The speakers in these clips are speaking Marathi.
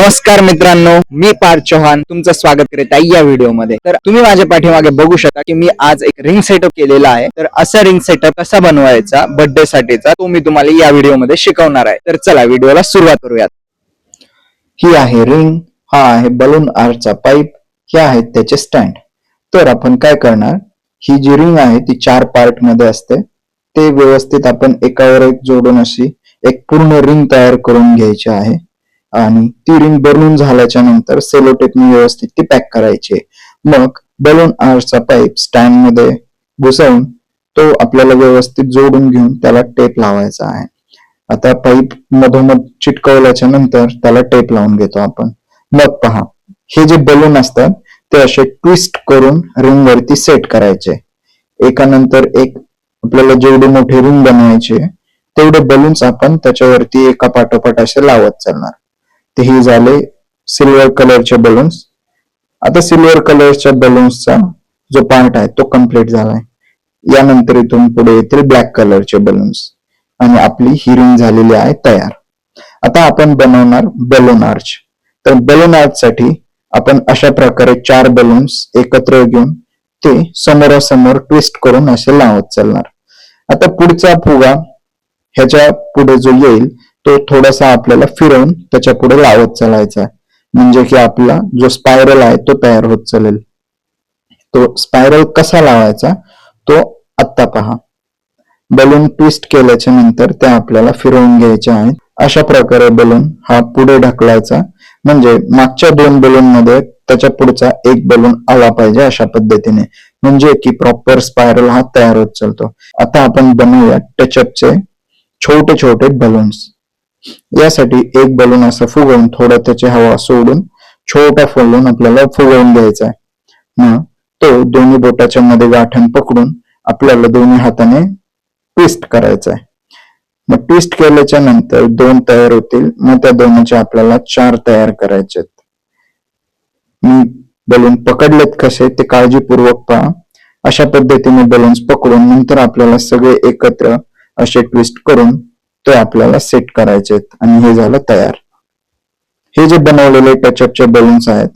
नमस्कार मित्रांनो, मी पार्थ चव्हाण तुमचं स्वागत करीत आहे या व्हिडिओमध्ये। तर तुम्ही माझ्या पाठीमागे बघू शकता की मी आज एक रिंग सेटअप केलेला आहे। तर असा रिंग सेटअप कसा बनवायचा बर्थडे साठीचा तो मी तुम्हाला या व्हिडिओमध्ये शिकवणार आहे। तर चला व्हिडिओला सुरुवात करूयात। ही आहे रिंग, हा आहे बलून आर्टचा पाईप, हे आहेत त्याचे स्टँड। तर आपण काय करणार, ही जी रिंग आहे ती 4 पार्ट मध्ये असते, ते व्यवस्थित आपण एकावर एक जोडून अशी एक पूर्ण रिंग तयार करून घ्यायची आहे आणि ती रिंग बनवून झाल्याच्या नंतर सेलो टेपने व्यवस्थित ती पॅक करायची। मग बलून आर्टचा पाईप स्टँड मध्ये घुसवून तो आपल्याला व्यवस्थित जोडून घेऊन त्याला टेप लावायचा आहे। आता पाईप मधोमध चिटकवल्याच्या नंतर त्याला टेप लावून घेतो आपण। मग पहा, हे जे बलून असतात ते असे ट्विस्ट करून रिंग वरती सेट करायचे। एकानंतर एक आपल्याला जेवढी मोठी रिंग बनवायची तेवढे बलून्स आपण त्याच्यावरती एका पाठोपाठ असे लावत चालणार। ते हे झाले सिल्वर कलरचे बलून्स। आता सिल्वर कलरच्या बलून्सचा जो पार्ट आहे तो कम्प्लीट झालाय। यानंतर इथून पुढे येतील ब्लॅक कलरचे बलून्स आणि आपली ही रिंग झालेली आहे तयार। आता आपण बनवणार बलून आर्च। तर बलून आर्च साठी आपण अशा प्रकारे 4 बलून्स एकत्र घेऊन ते समोरासमोर ट्विस्ट करून असे लावत चालणार। आता पुढचा फुगा ह्याच्या पुढे जो येईल तो थोडासा आपल्याला फिरवून त्याच्या पुढे लावत चालायचा, म्हणजे की आपला जो स्पायरल आहे तो तयार होत चालेल। तो स्पायरल कसा लावायचा तो आत्ता पहा। बलून ट्विस्ट केल्याच्या नंतर ते आपल्याला फिरवून घ्यायचे आहेत। अशा प्रकारे बलून हा पुढे ढकलायचा, म्हणजे मागच्या 2 बलून मध्ये त्याच्या पुढचा एक बलून आला पाहिजे अशा पद्धतीने, म्हणजे की प्रॉपर स्पायरल हा तयार होत चालतो। आता आपण बनवूया टचअपचे छोटे छोटे बलून्स। यासाठी एक बलून असं फुगवून थोडं त्याची हवा सोडून छोटा बलून आपल्याला फुगवून घ्यायचा आहे। मग तो दोन्ही बोटाच्या मध्ये गाठण पकडून आपल्याला दोन्ही हाताने ट्विस्ट करायचा आहे। मग ट्विस्ट केल्याच्या नंतर 2 तयार होतील, मग त्या दोन्हीचे आपल्याला 4 तयार करायचे आहेत। मी बलून पकडलेत कसे ते काळजीपूर्वक पहा। अशा पद्धतीने बलून्स पकडून नंतर आपल्याला सगळे एकत्र असे ट्विस्ट करून ते आपल्याला सेट करायचे आहेत आणि हे झालं तयार। हे जे बनवलेले टचअपचे बलून्स आहेत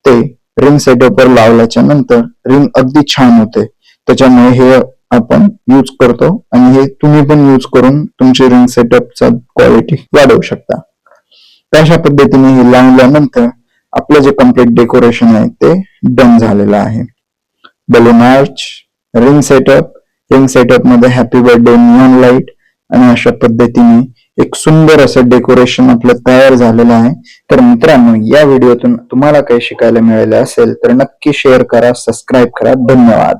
ते रिंग सेटअपवर लावल्याच्या नंतर रिंग अगदी छान होते। त्याच्यामुळे हे आपण यूज करतो आणि हे तुम्ही पण यूज करून तुमची रिंग सेटअपचा क्वालिटी वाढवू शकता। अशा पद्धतीने हे लावल्यानंतर आपलं जे कम्प्लीट डेकोरेशन आहे ते डन झालेलं आहे। बलून आर्च, रिंग सेटअप मध्ये हॅपी बर्थडे निऑन लाईट आणि अशा पद्धतीने एक सुंदर असं डेकोरेशन आपलं तयार झालेलं आहे। तर मित्रांनो, या व्हिडिओतून तुम्हाला काही शिकायला मिळाले असेल तर नक्की शेअर करा, सबस्क्राईब करा। धन्यवाद।